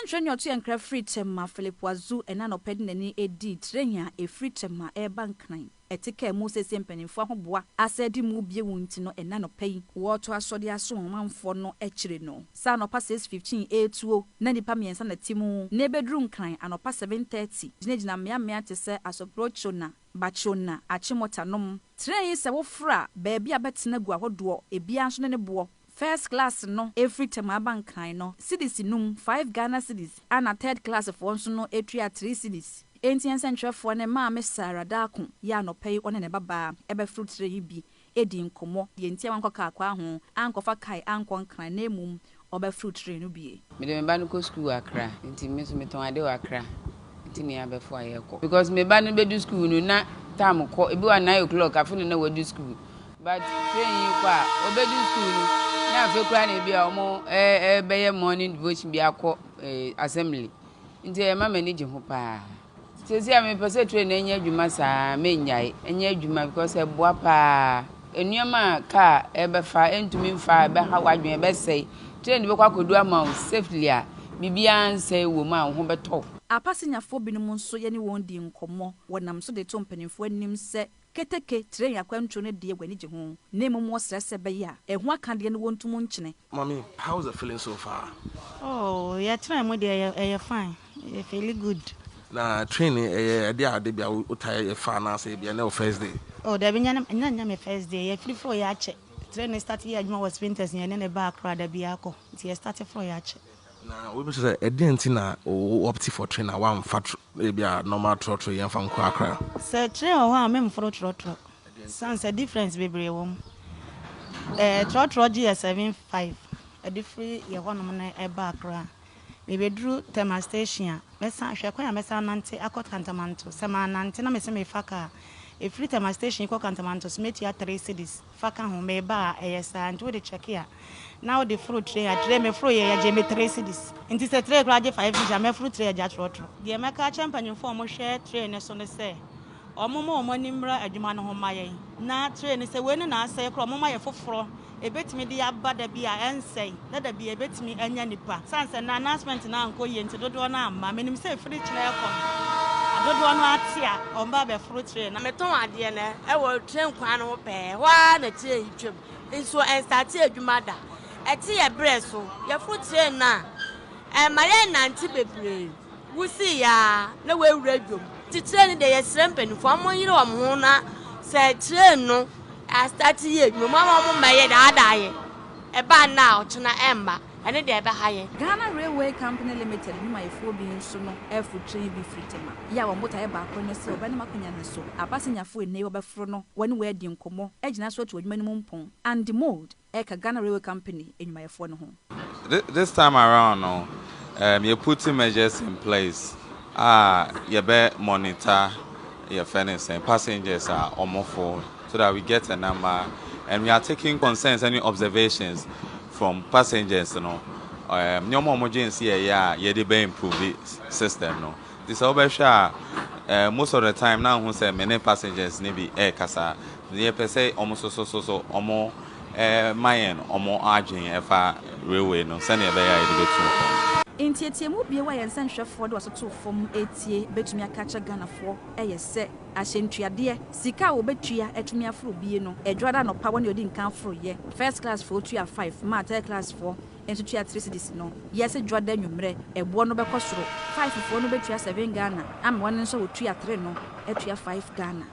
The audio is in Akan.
Train your 2 and craft free Tema Philip Wazu and an open any edi train a free Tema air bank 9. A ticket Moses Impany for Hoboa, I said you move your wound to no and nano pay. Water so the assume for no actually no. Son of passes 15A2, Nanny Pamians and the Timu, near bedroom kind and opa 7:30. Snedina mea to say as a brochona, bachona, achimotanum. Train is a fra, baby a betinagua do a bianson and a boar. First class no every Tema bank no cities num 5 Ghana cities and a third class of one no 3 cities. 18th century for ne ma Sarah Dakun ya no pay on ne baba ebe fruit tree bi edi nkomo de ntia wanko ka akwa ho ankofa kai ankon kan na mum obe fruit tree no bi me de me ba no go school Accra nti me so me ton ade Accra nti me abefo ayeko because me ba no be do school no na time ko ebi wa 9 o'clock afune na we do school but train yi kwa obe do school no na fe kwa na bia omo be morning devotion bia akọ assembly nti e ma manage ho pa sesi am pese train enya adwuma saa me nyai enya adwuma because e boa pa enuama ka e be fa entumi mfa be ha wadwen be sei train be kwa kodu ama safely a bibia ansai wo ma ho beto apasinyafo binum nso ye ne won di nkomo wonam so de to mpanimfo anim se keteke train akwantu ne de gwani je ho na emu stress be ya ehu akade ne wontum nkyene. Mommy, how's the feeling so far? Oh, yeah, try mo dey fine. You feel good. Na training dey bia utai fa na say bia na first day. Oh, there be nya me first day. You free for ya che. Training start here adwuma was winters nya ne ba akra da bia akọ. Ti you start for ya che. Na we be say edenti na o opt for trainer one fat bia normal trotro yen fa nko akra. Say train o ha me for trotro. Sans a difference bebre wom. Trotro GHC3 a different ye one na e ba akra. Me be drew Tema station mesa hwekwa ya mesa nante akot kantamanto sema nante na mesa me faka e free Tema station ko kantamanto smeti ya 3 cities faka ho me ba eyesa nto de check ya now the fruit tree ya tray me fruit ya je me 3 cities nti se tray kra je 5 ja me fruit tree ya trotro de me ka champagne fo mo hwe tray ne so ne se omo nimra adwuma no ho mayen na tray ne se we ne na ase kra omo maye foforo ebetimi di abada bia ensei na da bia ebetimi anya nipa sanse na announcement na anko ye nti dodo na amma menim se free chile ekon dodo no atia omba be fruit tree na meton ade ne e wo train kwan no pe wa na tie itwem nso en start adwuma da eti ye breso ye fruit tree na ma ye nanti bebre wusi ya na we wura dwom ti train de ye srempen fo mo yire o mo na se train no I started here. Mama may die. A bad now, China Emma, and a day higher. Ghana Railway Company Limited, my 4 being sono, air fruit tree be free Tema. Ya wa mota eba when you so, Benamakunya so. A passing your foot neighbor Frono, when we're dim como, edge na sweat with minimum pong, and the mold, Eka Ghana Railway Company in my phone home. This time around, no, you're putting measures in place. You better monitor your fairness and passengers are almost full. So that we get a number, and we are taking concerns, any observations from passengers, you know. No more emergency, they be improve the system, no. This is most of the time now, who say many passengers maybe air casa, they per se almost so almost mayen almost arging if railway no send a very Intie mu bia wa yensan hwefo de wasoto fom etie betumi akacha Ghana fo eyese ahyentuade sika wo betua etumi afro bie no edwada no pa woni odi nkan afro ye first class for 2 a 5 ma third class for entu 2 a 3 cities no yese dwada nwumre ebo no bekosoro 5 fo no betua 7 Ghana am woni nso wo 2 a 3 no etua 5 Ghana.